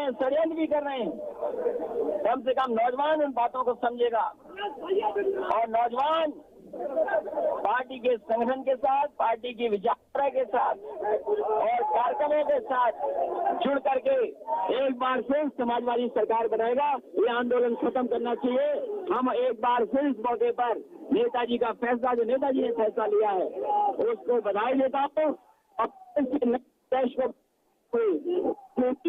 हैं, षड्यंत्र भी कर रहे हैं। कम से कम नौजवान उन बातों को समझेगा और नौजवान पार्टी के संगठन के साथ, पार्टी की विचारधारा के साथ और कार्यक्रमों के साथ जुड़ करके एक बार फिर समाजवादी सरकार बनाएगा। ये आंदोलन खत्म करना चाहिए। हम एक बार फिर इस मौके पर नेताजी का फैसला, जो नेताजी ने फैसला लिया है, उसको बधाई देता हूँ। देश को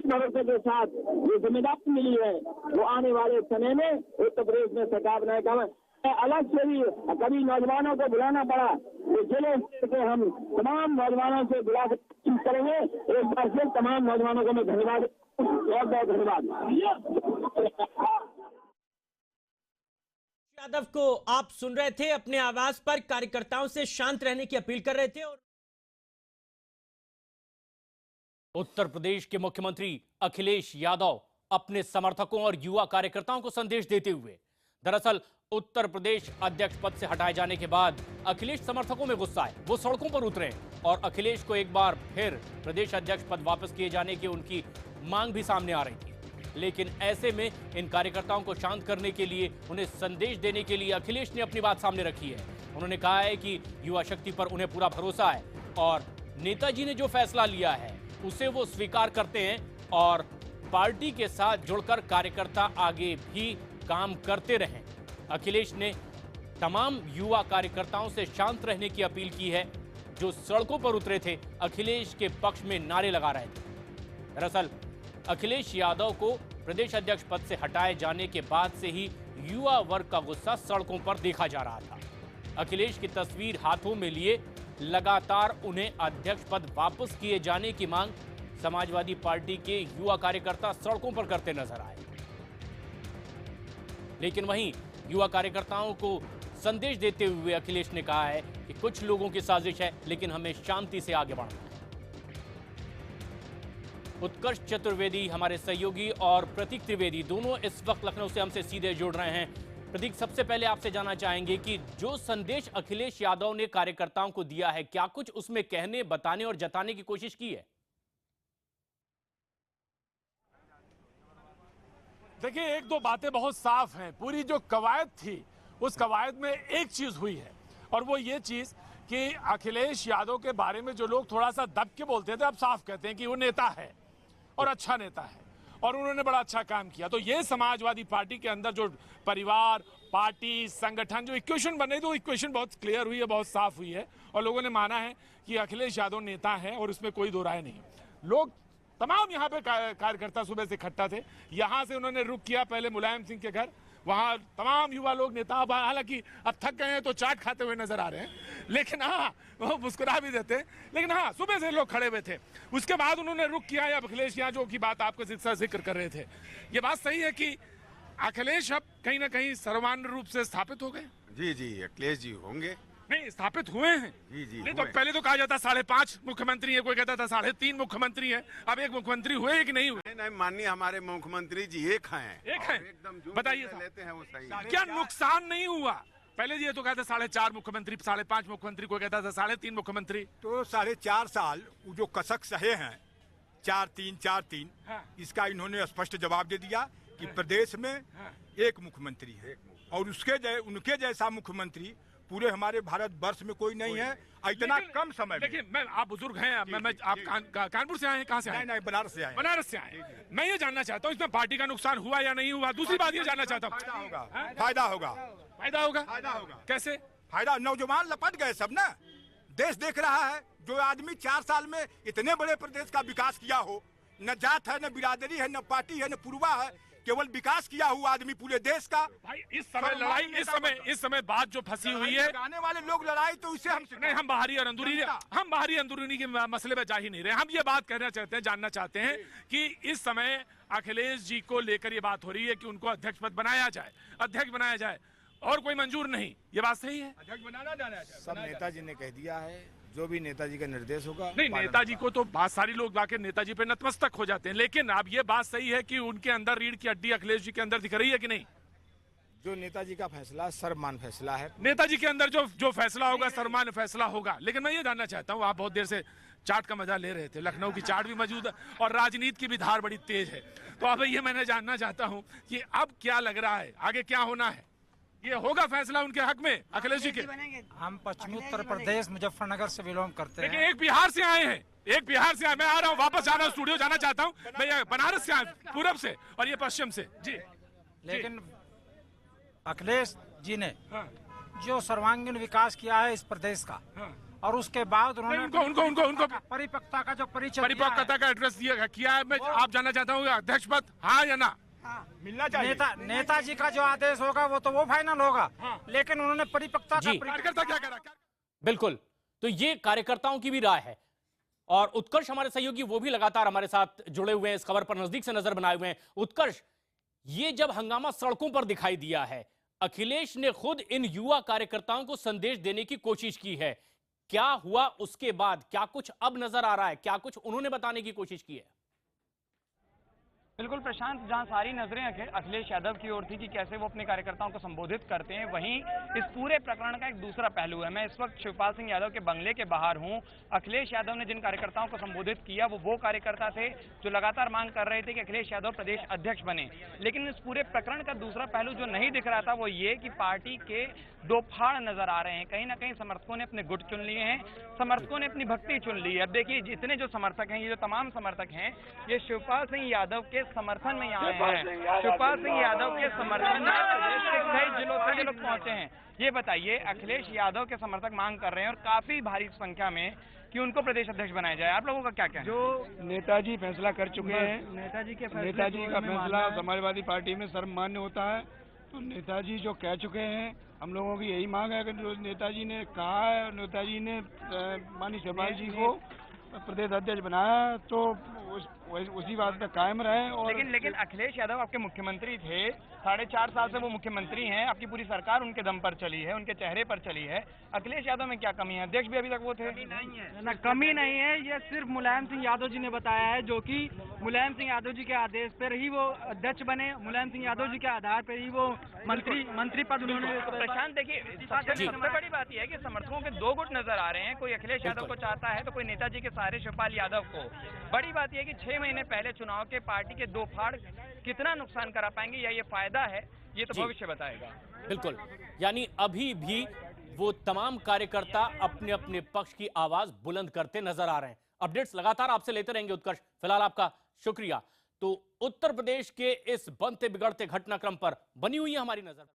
भरोसे के साथ ये जिम्मेदारी मिली है, वो आने वाले समय में उत्तर प्रदेश में सरकार बनाएगा। अलग से भी कभी नौजवानों को बुलाना पड़ा, तो जिले से हम तमाम नौजवानों से बुला कर करेंगे। एक बार फिर तमाम नौजवानों को मैं धन्यवाद, बहुत बहुत धन्यवाद। यादव को आप सुन रहे थे, अपने आवाज पर कार्यकर्ताओं से शांत रहने की अपील कर रहे थे। और उत्तर प्रदेश के मुख्यमंत्री अखिलेश यादव अपने समर्थकों और युवा कार्यकर्ताओं को संदेश देते हुए, दरअसल उत्तर प्रदेश अध्यक्ष पद से हटाए जाने के बाद अखिलेश समर्थकों में गुस्सा है। वो सड़कों पर उतरे और अखिलेश को एक बार फिर प्रदेश अध्यक्ष पद वापस किए जाने की उनकी मांग भी सामने आ रही थी। लेकिन ऐसे में इन कार्यकर्ताओं को शांत करने के लिए, उन्हें संदेश देने के लिए अखिलेश ने अपनी बात सामने रखी है। उन्होंने कहा है कि युवा शक्ति पर उन्हें पूरा भरोसा है और नेताजी ने जो फैसला लिया है उसे वो स्वीकार करते हैं और पार्टी के साथ जुड़कर कार्यकर्ता आगे भी काम करते रहें। अखिलेश ने तमाम युवा कार्यकर्ताओं से शांत रहने की अपील की है, जो सड़कों पर उतरे थे, अखिलेश के पक्ष में नारे लगा रहे थे। दरअसल अखिलेश यादव को प्रदेश अध्यक्ष पद से हटाए जाने के बाद से ही युवा वर्ग का गुस्सा सड़कों पर देखा जा रहा था। अखिलेश की तस्वीर हाथों में लिए लगातार उन्हें अध्यक्ष पद वापस किए जाने की मांग समाजवादी पार्टी के युवा कार्यकर्ता सड़कों पर करते नजर आए। लेकिन वहीं युवा कार्यकर्ताओं को संदेश देते हुए अखिलेश ने कहा है कि कुछ लोगों की साजिश है, लेकिन हमें शांति से आगे बढ़ना है। उत्कर्ष चतुर्वेदी हमारे सहयोगी और प्रतीक त्रिवेदी दोनों इस वक्त लखनऊ से हमसे सीधे जुड़ रहे हैं। प्रतीक, सबसे पहले आपसे जानना चाहेंगे कि जो संदेश अखिलेश यादव ने कार्यकर्ताओं को दिया है, क्या कुछ उसमें कहने, बताने और जताने की कोशिश की है? देखिए, एक दो बातें बहुत साफ हैं। पूरी जो कवायद थी, उस कवायद में एक चीज हुई है और वो ये चीज कि अखिलेश यादव के बारे में जो लोग थोड़ा सा दब के बोलते थे, अब साफ कहते हैं कि वो नेता है और अच्छा नेता है और उन्होंने बड़ा अच्छा काम किया। तो ये समाजवादी पार्टी के अंदर जो परिवार, पार्टी, संगठन जो इक्वेशन बने, तो इक्वेशन बहुत क्लियर हुई है, बहुत साफ हुई है और लोगों ने माना है कि अखिलेश यादव नेता है और उसमें कोई दो राय नहीं। लोग तमाम यहाँ पे कार्यकर्ता सुबह से इकट्ठा थे। यहाँ से उन्होंने रुख किया पहले मुलायम सिंह के घर, वहाँ तमाम युवा लोग, नेता, हालांकि अब थक गए हैं तो चाट खाते हुए नजर आ रहे हैं, लेकिन हाँ वो मुस्कुरा भी देते हैं, लेकिन हाँ सुबह से लोग खड़े हुए थे। उसके बाद उन्होंने रुख किया है अखिलेश यहाँ जो की बात आपको जिक्र कर रहे थे। ये बात सही है कि अखिलेश अब कहीं ना कहीं सर्वमान्य रूप से स्थापित हो गए। जी जी, अखिलेश जी होंगे, नहीं स्थापित हुए हैं। जी जी, नहीं तो पहले तो कहा जाता 5.5 मुख्यमंत्री है, कोई कहता था 3.5 मुख्यमंत्री है। अब एक मुख्यमंत्री हुए कि नहीं हुए? नहीं, माननीय हमारे मुख्यमंत्री जी एक हैं। एक है, एकदम बताइए लेते हैं वो सही। क्या नुकसान नहीं हुआ? पहले ये तो कहते 4.5 मुख्यमंत्री, 5.5 मुख्यमंत्री, कोई कहता था 3.5 मुख्यमंत्री। तो 4.5 साल जो कसक सहे हैं 4-3, हाँ। इसका इन्होंने स्पष्ट जवाब दे दिया कि प्रदेश में एक मुख्यमंत्री है और उनके जैसा मुख्यमंत्री पूरे हमारे भारत वर्ष में कोई नहीं है। इतना कम समय में। देखिए, आप बुजुर्ग हैं, आप कानपुर से आए हैं? कहाँ से आए? नहीं, बनारस से आए। बनारस से आए। मैं ये जानना चाहता हूँ इसमें पार्टी का नुकसान हुआ या नहीं हुआ। दूसरी बात ये जानना चाहता हूँ। फायदा होगा। फायदा होगा। कैसे फायदा? नौजवान लपट गए सब ना। देश देख रहा है, जो आदमी 4 साल में इतने बड़े प्रदेश का विकास किया हो, न जात है, न बिरादरी है, न पार्टी है, न पूर्वा है, केवल विकास किया हुआ आदमी पूरे देश का। भाई इस समय लड़ाई, इस समय बात जो फंसी हुई है, आने वाले लोग लड़ाई तो इससे हम बाहरी और अंदरूनी के मसले में जा ही नहीं रहे। हम ये बात कहना चाहते हैं, जानना चाहते हैं कि इस समय अखिलेश जी को लेकर ये बात हो रही है कि उनको अध्यक्ष पद बनाया जाए और कोई मंजूर नहीं। ये बात सही है? अध्यक्ष बनाना जाना है। सब नेताजी ने कह दिया है, जो भी नेताजी का निर्देश होगा। नहीं, नेताजी को तो बहुत सारे लोग आके नेताजी पे नतमस्तक हो जाते हैं, लेकिन अब ये बात सही है कि उनके अंदर रीढ़ की हड्डी अखिलेश जी के अंदर दिख रही है कि नहीं? जो नेताजी का फैसला सर्वमान्य फैसला है। नेताजी के अंदर जो फैसला होगा सर्वमान्य फैसला होगा। लेकिन मैं ये जानना चाहता हूँ, आप बहुत देर से चाट का मजा ले रहे थे। लखनऊ की चाट भी मौजूद है और राजनीति की भी धार बड़ी तेज है। तो अब ये मैंने जानना चाहता हूं कि अब क्या लग रहा है, आगे क्या होना है? ये होगा फैसला उनके हक में अखिलेश जी के? हम पश्चिमी उत्तर प्रदेश मुजफ्फरनगर से बिलोंग करते हैं। लेकिन एक बिहार से आए हैं, एक बिहार से आए। मैं आ रहा हूँ, वापस जाना, स्टूडियो जाना चाहता हूँ। मैं ये बनारस से आया, पूरब से, और ये पश्चिम से जी। लेकिन अखिलेश जी ने हाँ, जो सर्वांगीण विकास किया है इस प्रदेश का, हाँ। और उसके बाद उन्होंने उनको परिपक्वता का जो परिचय परिपक्वता का एड्रेस किया है। मैं आप जानना चाहता हूँ अध्यक्ष पद, हाँ या ना? मिलना चाहिए। नेताजी का जो आदेश होगा वो फाइनल होगा। लेकिन उन्होंने परिपक्वता का कार्यकर्ता क्या करा? बिल्कुल, तो ये कार्यकर्ताओं की भी राय है और उत्कर्ष हमारे सहयोगी वो भी लगातार हमारे साथ जुड़े हुए हैं, इस खबर पर नजदीक से नजर बनाए हुए हैं। उत्कर्ष, ये जब हंगामा सड़कों पर दिखाई दिया है, अखिलेश ने खुद इन युवा कार्यकर्ताओं को संदेश देने की कोशिश की है, क्या हुआ उसके बाद? क्या कुछ अब नजर आ रहा है? क्या कुछ उन्होंने बताने की कोशिश की है? बिल्कुल प्रशांत, जहां सारी नजरें अखिलेश यादव की ओर थी कि कैसे वो अपने कार्यकर्ताओं को संबोधित करते हैं, वहीं इस पूरे प्रकरण का एक दूसरा पहलू है। मैं इस वक्त शिवपाल सिंह यादव के बंगले के बाहर हूं। अखिलेश यादव ने जिन कार्यकर्ताओं को संबोधित किया वो कार्यकर्ता थे जो लगातार मांग कर रहे थे कि अखिलेश यादव प्रदेश अध्यक्ष बने। लेकिन इस पूरे प्रकरण का दूसरा पहलू जो नहीं दिख रहा था वो ये कि पार्टी के दो फाड़ नजर आ रहे हैं। कहीं ना कहीं समर्थकों ने अपने गुट चुन लिए हैं, समर्थकों ने अपनी भक्ति चुन ली है। अब देखिए, जितने जो समर्थक हैं, ये जो तमाम समर्थक हैं, ये शिवपाल सिंह यादव के समर्थन में यहाँ आए हैं। शिवपाल सिंह यादव के समर्थन में प्रदेश के कई जिलों से ये लोग पहुंचे हैं। ये बताइए, अखिलेश यादव के समर्थक मांग कर रहे हैं और काफी भारी संख्या में कि उनको प्रदेश अध्यक्ष बनाया जाए। आप लोगों का क्या कहना है? जो नेताजी फैसला कर चुके हैं, नेताजी का फैसला समाजवादी पार्टी में सर्वमान्य होता है। तो नेताजी जो कह चुके हैं, हम लोगों की यही मांग है कि जो नेताजी ने कहा है, नेताजी ने माननीय शिवपाल जी को प्रदेश अध्यक्ष बनाया, तो उसी बात पे कायम रहे। और लेकिन अखिलेश यादव आपके मुख्यमंत्री थे, 4.5 साल से वो मुख्यमंत्री हैं, आपकी पूरी सरकार उनके दम पर चली है, उनके चेहरे पर चली है। अखिलेश यादव में क्या कमी है? अध्यक्ष भी अभी तक वो थे। ना, कमी नहीं है, ये सिर्फ मुलायम सिंह यादव जी ने बताया है, जो कि मुलायम सिंह यादव जी के आदेश पर ही वो अध्यक्ष बने, मुलायम सिंह यादव जी के आधार पर ही वो मंत्री पद उन्होंने। प्रशांत, देखिए, सबसे बड़ी बात यह है कि समर्थकों के दो गुट नजर आ रहे हैं। कोई अखिलेश यादव को चाहता है तो कोई नेताजी के सहारे शिवपाल यादव को। बड़ी बात यह है कि 6 महीने पहले चुनाव के पार्टी के दो फाड़ कितना नुकसान करा पाएंगे या ये फायदा है, ये तो भविष्य बताएगा। बिल्कुल, यानी अभी भी वो तमाम कार्यकर्ता अपने अपने पक्ष की आवाज बुलंद करते नजर आ रहे हैं। अपडेट्स लगातार आपसे लेते रहेंगे उत्कर्ष, फिलहाल आपका शुक्रिया। तो उत्तर प्रदेश के इस बनते बिगड़ते घटनाक्रम पर बनी हुई है हमारी नजर।